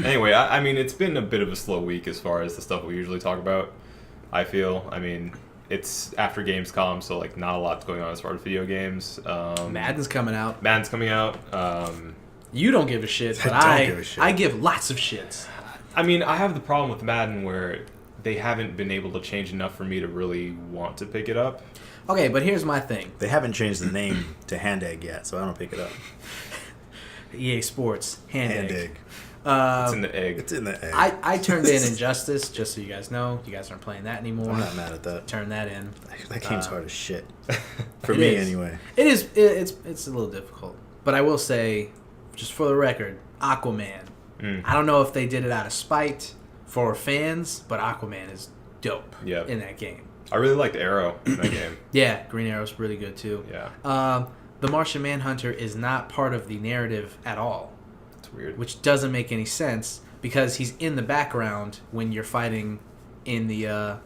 Anyway, I mean, it's been a bit of a slow week as far as the stuff we usually talk about, I feel. I mean, it's after Gamescom, so, like, not a lot's going on as far as video games. Madden's coming out. You don't give a shit, but I give lots of shits. I mean, I have the problem with Madden where they haven't been able to change enough for me to really want to pick it up. Okay, but here's my thing. They haven't changed the name to Hand Egg yet, so I don't pick it up. EA Sports, Hand Egg. It's in the egg. It's in the egg. I turned in Injustice, just so you guys know. You guys aren't playing that anymore. I'm not mad at that. Turn that in. That game's hard as shit. For me, anyway. It is. It's a little difficult. But I will say, just for the record, Aquaman. I don't know if they did it out of spite for fans, but Aquaman is dope in that game. I really liked Arrow in that game. Yeah, Green Arrow's really good too. Yeah. The Martian Manhunter is not part of the narrative at all. It's weird. Which doesn't make any sense because he's in the background when you're fighting in the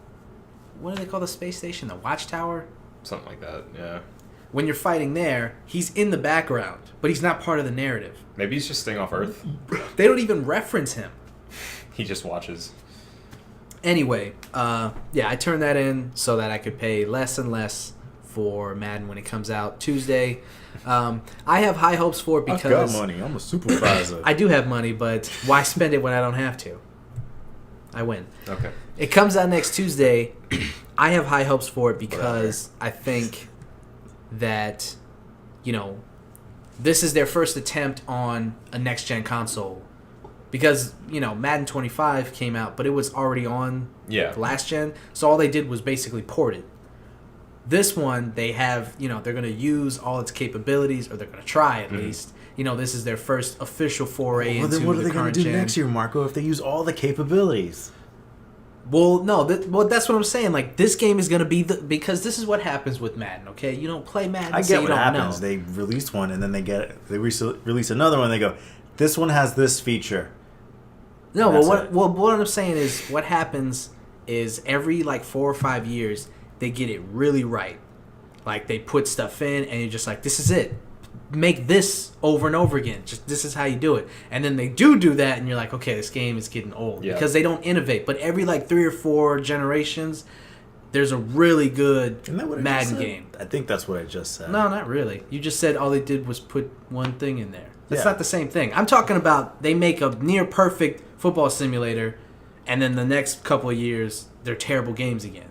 what do they call the space station? The Watchtower? Something like that, yeah. When you're fighting there, he's in the background, but he's not part of the narrative. Maybe he's just staying off Earth. They don't even reference him. He just watches. Anyway, yeah, I turned that in so that I could pay less and less for Madden when it comes out Tuesday. I have high hopes for it because... I've got money. I'm a supervisor. I do have money, but why spend it when I don't have to? I win. Okay. It comes out next Tuesday. I have high hopes for it because I think that, you know, this is their first attempt on a next-gen console. Because, you know, Madden 25 came out, but it was already on last gen. So all they did was basically port it. This one, they have, you know, they're going to use all its capabilities, or they're going to try at least. You know, this is their first official foray into the current gen. Well, then what are they going to do next year, Marco, if they use all the capabilities? Well, no, that's what I'm saying. Like, this game is going to be because this is what happens with Madden, okay? You don't play Madden, I get so you what don't happens. know. They release one, and then they release another one, and they go, this one has this feature. No, what I'm saying is what happens is every, like, 4 or 5 years, they get it really right. Like, they put stuff in, and you're just like, this is it. Make this over and over again. Just this is how you do it. And then they do that, and you're like, okay, this game is getting old. Yeah. Because they don't innovate. But every, like, 3 or 4 generations, there's a really good Madden game. I think that's what I just said. No, not really. You just said all they did was put one thing in there. That's not the same thing. I'm talking about they make a near-perfect football simulator, and then the next couple of years, they're terrible games again.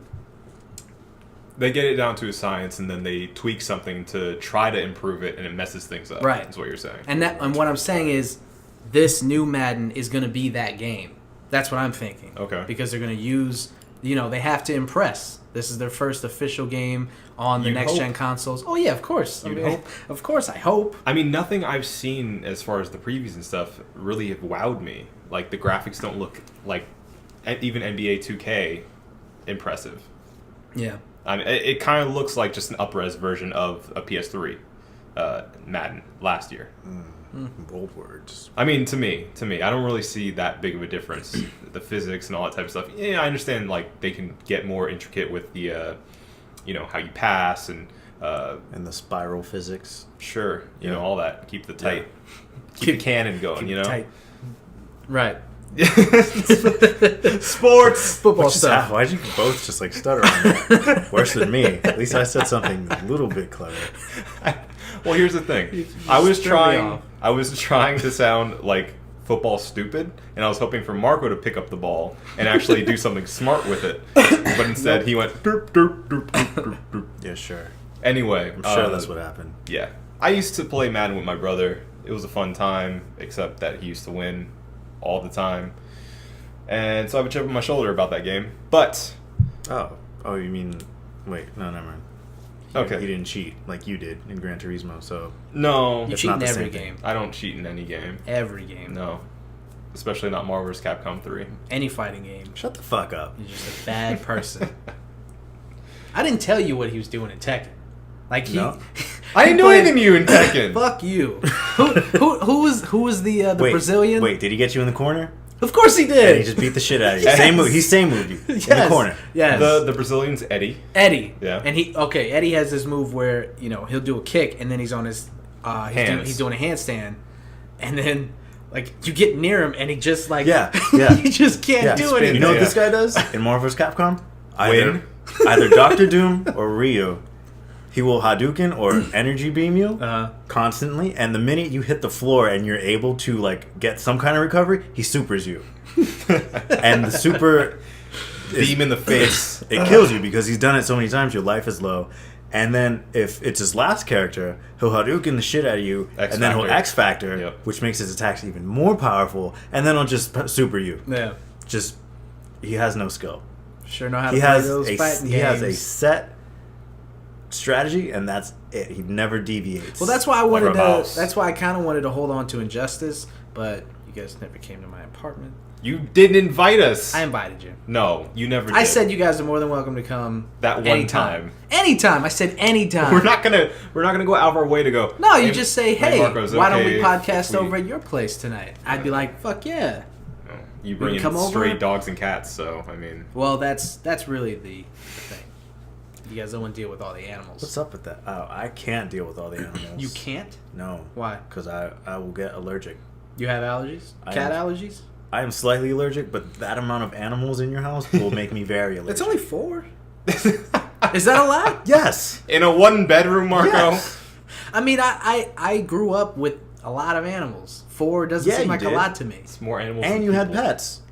They get it down to a science, and then they tweak something to try to improve it, and it messes things up. Right. That's what you're saying. And what I'm saying is this new Madden is going to be that game. That's what I'm thinking. Okay. Because they're going to use, you know, they have to impress. This is their first official game on the next-gen consoles. Oh, yeah, of course. Of course, I hope. I mean, nothing I've seen as far as the previews and stuff really have wowed me. Like, the graphics don't look like even NBA 2K impressive. Yeah. I mean, it kind of looks like just an up-res version of a PS3 Madden last year. Bold words. I mean, to me, I don't really see that big of a difference. The physics and all that type of stuff. Yeah, I understand, like, they can get more intricate with the, you know, how you pass and the spiral physics. Sure, you know, all that. Keep the tight, keep the cannon going, you know? Tight. Right. Sports, football stuff. Why'd you both just like stutter on that? Worse than me. At least I said something a little bit clever. Well, here's the thing. I was trying to sound like football stupid, and I was hoping for Marco to pick up the ball and actually do something smart with it. But instead, he went derp, derp, derp, derp, derp, derp. Yeah, sure. Anyway, I'm sure that's what happened. Yeah, I used to play Madden with my brother. It was a fun time, except that he used to win all the time, and so I have a chip on my shoulder about that game. But oh, you mean? Wait, no, never mind. Okay, he didn't cheat like you did in Gran Turismo, so no, you cheat in every game. I don't cheat in any game. Every game, no, especially not Marvel vs. Capcom 3. Any fighting game. Shut the fuck up. You're just a bad person. I didn't tell you what he was doing in Tekken. Like no. I didn't do anything to you in Tekken. Fuck you. Who was the Brazilian? Wait, did he get you in the corner? Of course he did. And he just beat the shit out of you. Yes. He same moved you in the corner. Yes. The Brazilian's Eddie. Yeah. And Eddie has this move where, you know, he'll do a kick and then he's on his he's doing a handstand, and then Like, you get near him, and he just, like... Yeah. you just can't do anything. You know what this guy does? In Marvel vs. Capcom? Either Dr. Doom or Ryu. He will Hadouken or energy beam you constantly, and the minute you hit the floor and you're able to, like, get some kind of recovery, he supers you. And the super... Beam in the face. It kills you because he's done it so many times, your life is low. And then if it's his last character, he'll Hadouken the shit out of you, and then he'll X Factor, which makes his attacks even more powerful, and then he'll just super you. Yeah. Just, he has no skill. Sure know how to play those fighting games. He has a set strategy, and that's it. He never deviates. Well, that's why I wanted to. That's why I kind of wanted to hold on to Injustice, but you guys never came to my apartment. You didn't invite us. I invited you. No, you never did. I said you guys are more than welcome to come. That one time. Anytime. I said anytime. We're not gonna go out of our way to go. No, you just say, hey, Marcos, why don't we podcast over at your place tonight? I'd be like, fuck yeah. No, you bring in stray dogs and cats, so I mean. Well, that's really the thing. You guys don't want to deal with all the animals. What's up with that? Oh, I can't deal with all the animals. You can't? No. Why? Because I will get allergic. You have allergies? Cat allergies? I am slightly allergic, but that amount of animals in your house will make me very allergic. It's only 4. Is that a lot? Yes. In a 1-bedroom, Marco? Yes. I mean, I grew up with a lot of animals. 4 doesn't seem like a lot to me. It's more animals and than you people. had pets.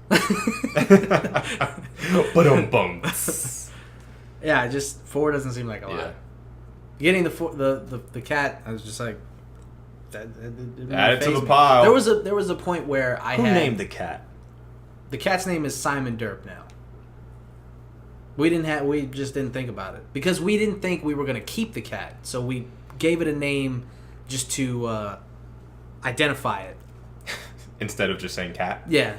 Ba-dum-bum. Yeah, just 4 doesn't seem like a lot. Getting the cat, I was just like, add it to the pile. There was a point where Who named the cat? The cat's name is Simon Derp now. We just didn't think about it because we didn't think we were gonna keep the cat, so we gave it a name just to identify it instead of just saying cat. Yeah.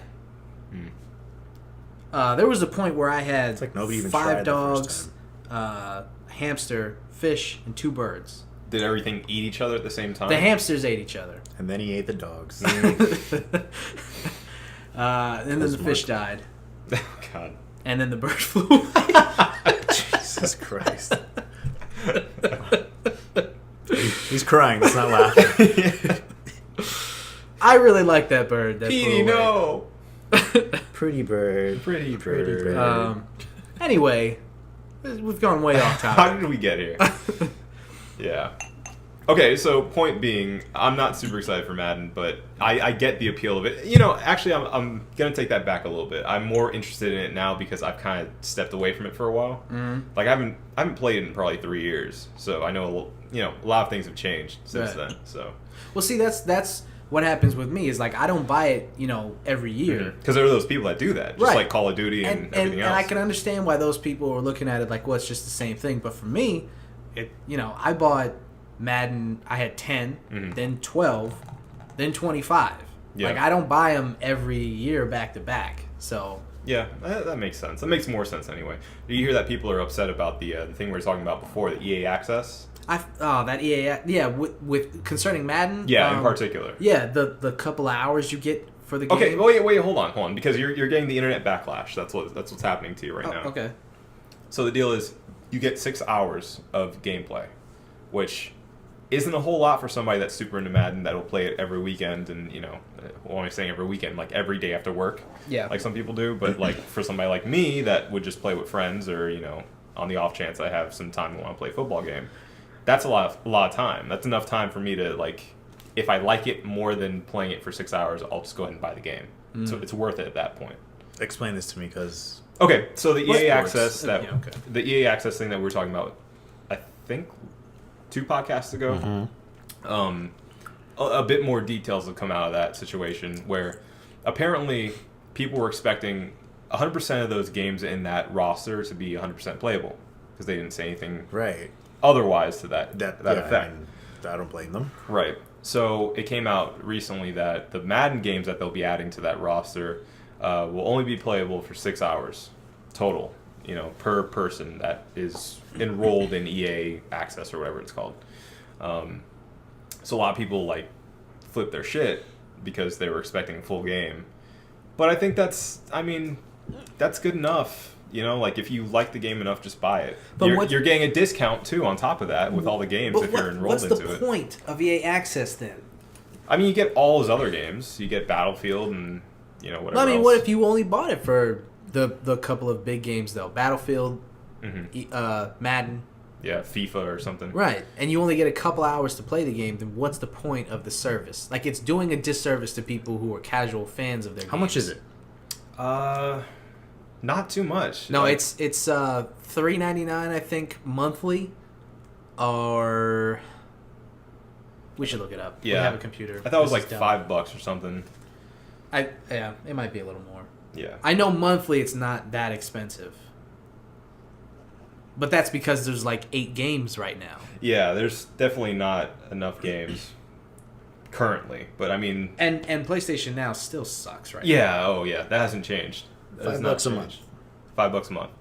There was a point where I had like nobody even 5 dogs, hamster, fish, and 2 birds. Did everything eat each other at the same time? The hamsters ate each other. And then he ate the dogs. And then the fish died. Oh, God. And then the bird flew away. Jesus Christ. He's crying. He's not laughing. I really like that bird. That Petey, no. Pretty bird. Pretty bird. Anyway, we've gone way off topic. How did we get here? Yeah. Okay, so point being, I'm not super excited for Madden, but I get the appeal of it. You know, actually, I'm going to take that back a little bit. I'm more interested in it now because I've kind of stepped away from it for a while. Mm-hmm. Like, I haven't played it in probably 3 years, so I know, a lot of things have changed since then. So, well, see, that's what happens with me is, like, I don't buy it, every year. Because there are those people that do that, just like Call of Duty and everything else. And I can understand why those people are looking at it like, well, it's just the same thing. But for me, I bought Madden, I had 10, then 12, then 25. Yeah. Like, I don't buy them every year back to back. So yeah, that makes sense. That makes more sense anyway. Do you hear that people are upset about the thing we were talking about before, the EA Access? That EA, with concerning Madden. Yeah, in particular. Yeah, the couple of hours you get for the game. Okay, wait, hold on, because you're getting the internet backlash. That's what's happening to you right now. Okay. So the deal is, you get 6 hours of gameplay, which isn't a whole lot for somebody that's super into Madden that'll play it every weekend and, well, I'm saying every weekend, like every day after work. Yeah. Like some people do, but like for somebody like me that would just play with friends or, on the off chance I have some time and want to play a football game, that's a lot of time. That's enough time for me to, like, if I like it more than playing it for 6 hours, I'll just go ahead and buy the game. So it's worth it at that point. Explain this to me, because... Okay, so the EA Access the EA Access thing that we were talking about, I think 2 podcasts ago, a bit more details have come out of that situation where apparently people were expecting 100% of those games in that roster to be 100% playable because they didn't say anything otherwise to that effect. I don't blame them. Right. So it came out recently that the Madden games that they'll be adding to that roster will only be playable for 6 hours total, per person that is enrolled in EA Access or whatever it's called. So a lot of people flip their shit because they were expecting a full game. But I think that's good enough. If you like the game enough, just buy it. But you're getting a discount too on top of that with all the games if you're enrolled into it. What's the point of EA Access then? I mean, you get all his other games. You get Battlefield and whatever. I mean, else. what if you only bought it for the couple of big games though? Battlefield, Madden. Yeah, FIFA or something. Right, and you only get a couple hours to play the game. Then what's the point of the service? Like, it's doing a disservice to people who are casual fans of their games. How much is it? Not too much. No, it's $3.99 I think monthly, or we should look it up. Yeah, we have a computer. I thought it was like $5 or something. Yeah, it might be a little more. Yeah, I know monthly it's not that expensive, but that's because there's like 8 games right now. Yeah, there's definitely not enough games currently, but I mean, and PlayStation Now still sucks right now. Oh yeah, that hasn't changed. $5 a month. $5 a month.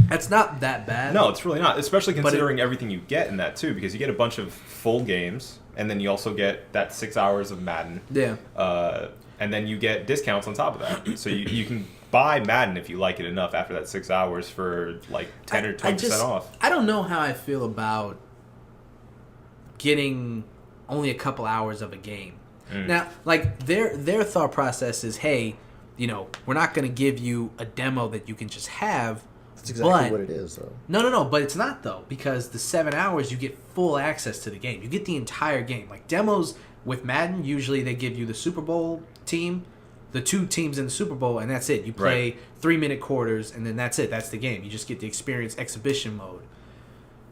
That's not that bad. No, it's really not, especially considering everything you get in that too, because you get a bunch of full games, and then you also get that 6 hours of Madden. Yeah. And then you get discounts on top of that, so you can buy Madden if you like it enough after that 6 hours for like 10 or 20% off. I don't know how I feel about getting only a couple hours of a game. Now, like their thought process is, hey, we're not going to give you a demo that you can just have. That's exactly what it is, though. No, but it's not, though, because the 7 hours, you get full access to the game. You get the entire game. Like, demos with Madden, usually they give you the Super Bowl team, the 2 teams in the Super Bowl, and that's it. You play 3-minute quarters, and then that's it. That's the game. You just get the experience exhibition mode.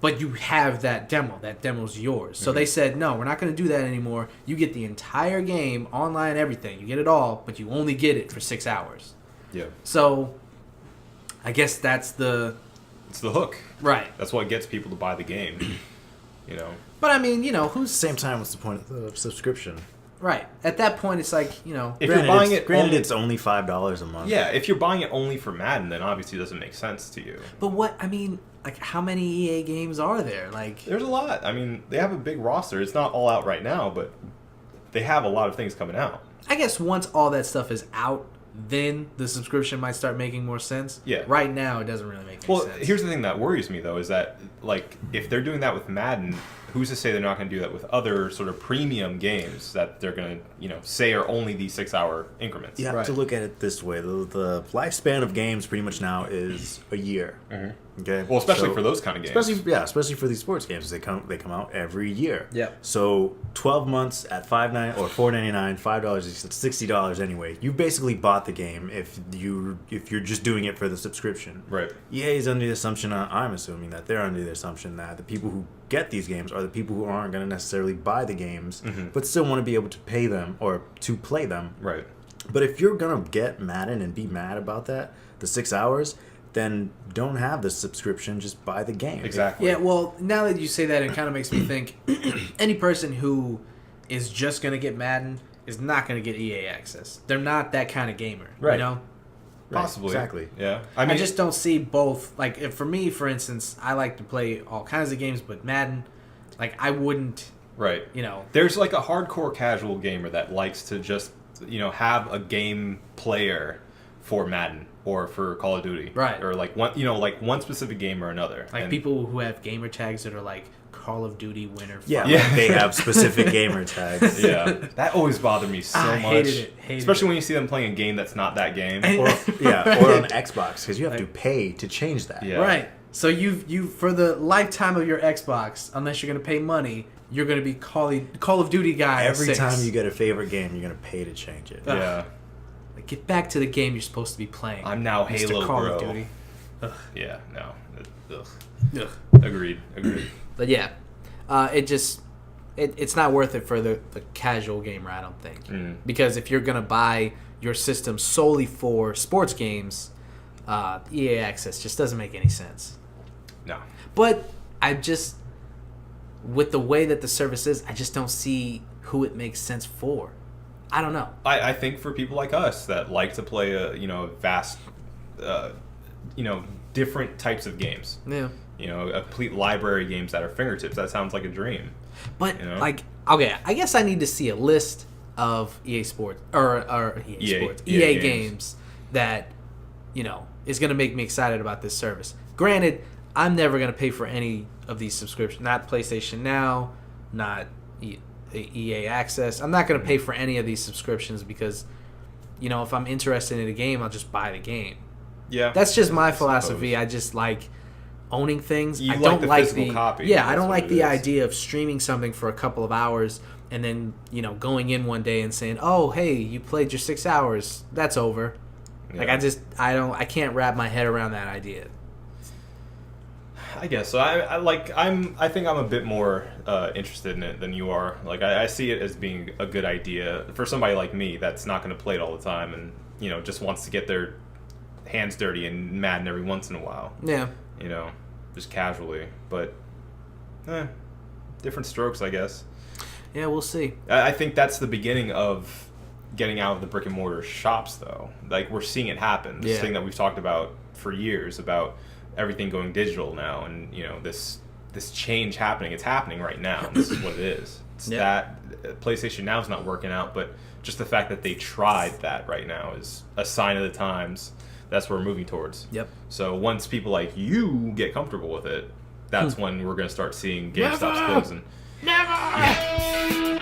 But you have that demo. That demo's yours. So they said, no, we're not going to do that anymore. You get the entire game, online, everything. You get it all, but you only get it for 6 hours. Yeah. So I guess that's it's the hook. Right. That's what gets people to buy the game. But I mean, who's Same time, what's the point of the subscription? right. At that point, it's like, If you're buying it, it's only $5 a month. Yeah, if you're buying it only for Madden, then obviously it doesn't make sense to you. But like, how many EA games are there? Like, There's a lot. I mean, they have a big roster. It's not all out right now, but they have a lot of things coming out. I guess once all that stuff is out, then the subscription might start making more sense. Yeah. Right now, it doesn't really make any sense. Well, here's the thing that worries me, though, is that, like, if they're doing that with Madden, who's to say they're not going to do that with other sort of premium games that they're going to, say are only these 6-hour increments? You have to look at it this way. The lifespan of games pretty much now is a year. Mm-hmm. Okay. Well, especially for those kind of games. Especially for these sports games. They come out every year. Yeah. So 12 months at $5.99 or $4.99, $5 is $60 anyway. You basically bought the game if you're just doing it for the subscription. Right. EA is under the assumption, I'm assuming that they're under the assumption that the people who get these games are the people who aren't going to necessarily buy the games, but still want to be able to pay them or to play them. Right. But if you're going to get Madden and be mad about that, the 6 hours, then don't have the subscription, just buy the game. Exactly. Yeah, well, now that you say that, it kind of makes me think any person who is just going to get Madden is not going to get EA access. They're not that kind of gamer, Right. Right, Possibly. exactly. Yeah. I just don't see both. Like, if for me, for instance, I like to play all kinds of games, but Madden, like, I wouldn't, Right. There's like a hardcore casual gamer that likes to just, have a game player for Madden or for Call of Duty. Right. Or like one specific game or another. like, people who have gamer tags that are like Call of Duty winner. Yeah, fuck. like they have specific gamer tags. Yeah. That always bothered me so I much. hated it. Especially when you see them playing a game that's not that game. Or on Xbox, because you have to pay to change that. Yeah. Right. So you for the lifetime of your Xbox, unless you're going to pay money, you're going to be Call of Duty guy. Every time you get a favorite game, you're going to pay to change it. Yeah. Like, get back to the game you're supposed to be playing. I'm now Mr. Halo Call bro. of Duty. Yeah, no. Ugh. Ugh. Agreed. But yeah, it's not worth it for the casual gamer, I don't think. Because if you're going to buy your system solely for sports games, EA Access just doesn't make any sense. No. But with the way that the service is, I just don't see who it makes sense for. I don't know. I think for people like us that like to play a vast, different types of games. Yeah. A complete library of games at our fingertips. That sounds like a dream. But okay, I guess I need to see a list of EA Sports or EA games that is going to make me excited about this service. Granted, I'm never going to pay for any of these subscriptions. Not PlayStation Now, not EA Access. I'm not going to pay for any of these subscriptions because, if I'm interested in a game, I'll just buy the game. Yeah. That's just my philosophy. I just like owning things. You I like don't the like physical copy. Yeah, I don't That's like what the it is. idea of streaming something for a couple of hours and then, going in one day and saying, "Oh, hey, you played your 6 hours. That's over." Yeah. Like I can't wrap my head around that idea. I guess so. I think I'm a bit more interested in it than you are. Like I see it as being a good idea for somebody like me that's not going to play it all the time and just wants to get their hands dirty in Madden every once in a while. Yeah. Just casually. But different strokes, I guess. Yeah, we'll see. I think that's the beginning of getting out of the brick and mortar shops, though. Like we're seeing it happen. This thing that we've talked about for years about everything going digital now, and this change happening. It's happening right now. This is what it is. It's that PlayStation Now is not working out, but just the fact that they tried that right now is a sign of the times. That's what we're moving towards. Yep. So once people like you get comfortable with it, that's when we're going to start seeing GameStops closing. Never.